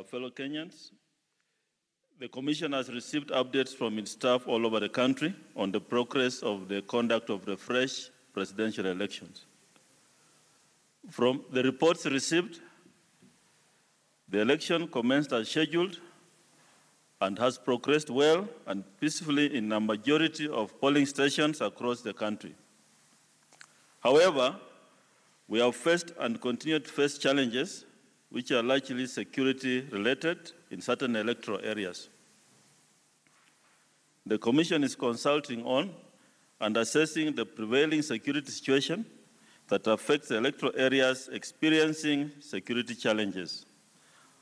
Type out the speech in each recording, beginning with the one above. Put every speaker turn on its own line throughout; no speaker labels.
fellow Kenyans, the Commission has received updates from its staff all over the country on the progress of the conduct of the fresh presidential elections. From the reports received, the election commenced as scheduled and has progressed well and peacefully in a majority of polling stations across the country. However, we have faced and continue to face challenges which are largely security-related in certain electoral areas. The Commission is consulting on and assessing the prevailing security situation that affects the electoral areas experiencing security challenges.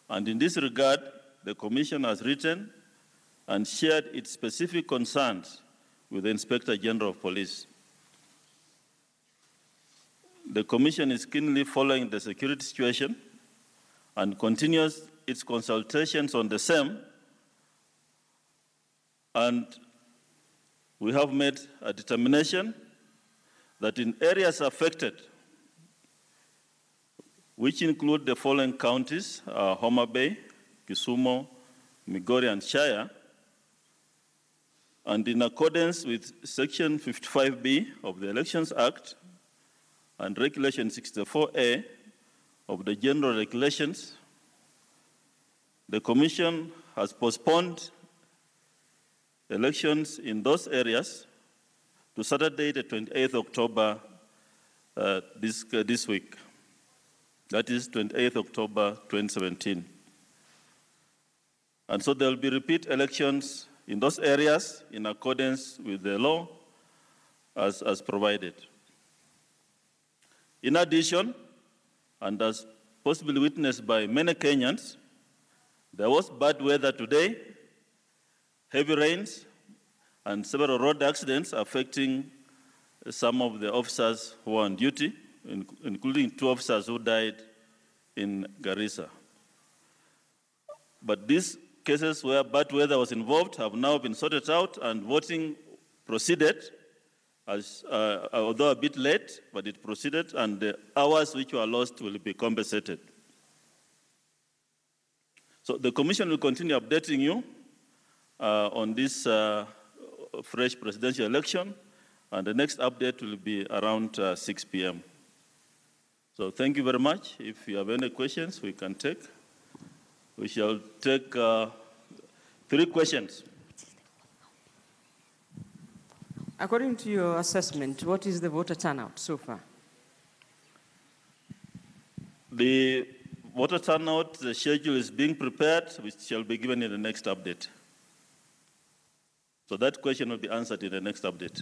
And in this regard, the Commission has written and shared its specific concerns with the Inspector General of Police. The Commission is keenly following the security situation and continues its consultations on the same, and we have made a determination that in areas affected, which include the following counties, Homa Bay, Kisumu, Migori, and Shire, and in accordance with Section 55B of the Elections Act and Regulation 64A of the General Regulations, the Commission has postponed elections in those areas to Saturday, the 28th October this week. That is 28th October 2017. And so there will be repeat elections in those areas in accordance with the law as provided. In addition, and as possibly witnessed by many Kenyans, there was bad weather today, heavy rains, and several road accidents affecting some of the officers who are on duty, including 2 officers who died in Garissa. But these cases where bad weather was involved have now been sorted out, and voting proceeded, although a bit late, but it proceeded, and the hours which were lost will be compensated. So the Commission will continue updating you on this fresh presidential election, and the next update will be around 6 p.m. So thank you very much. If you have any questions, we can take. We shall take 3 questions.
According to your assessment, what is the voter turnout so far?
The voter turnout, the schedule is being prepared, which shall be given in the next update. So that question will be answered in the next update.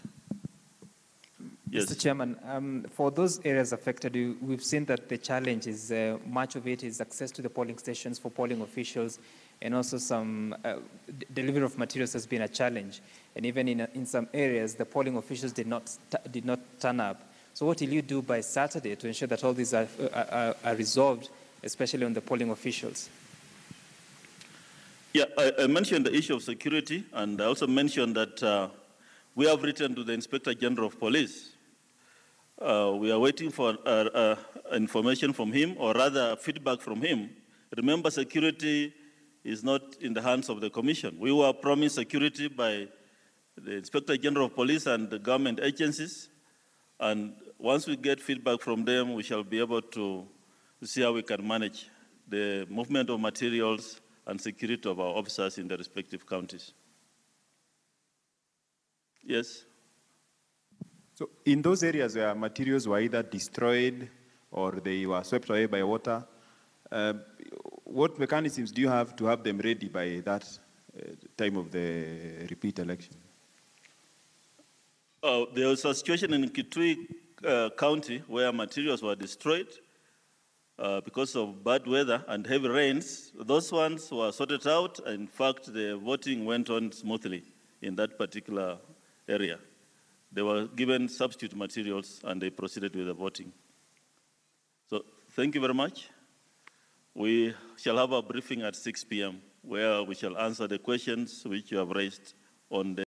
Yes.
Mr. Chairman, for those areas affected, we've seen that the challenge is, much of it is access to the polling stations for polling officials, and also some delivery of materials has been a challenge. And even in some areas, the polling officials did not turn up. So what will you do by Saturday to ensure that all these are resolved, especially on the polling officials?
Yeah, I mentioned the issue of security, and I also mentioned that we have written to the Inspector General of Police. We are waiting for information from him, or rather feedback from him. Remember, security is not in the hands of the Commission. We were promised security by the Inspector General of Police and the government agencies, and once we get feedback from them, we shall be able to see how we can manage the movement of materials and security of our officers in the respective counties. Yes?
So in those areas where materials were either destroyed or they were swept away by water, what mechanisms do you have to have them ready by that time of the repeat election?
There was a situation in Kitui County where materials were destroyed because of bad weather and heavy rains. Those ones were sorted out. In fact, the voting went on smoothly in that particular area. They were given substitute materials and they proceeded with the voting. So thank you very much. We shall have a briefing at 6 p.m. where we shall answer the questions which you have raised on the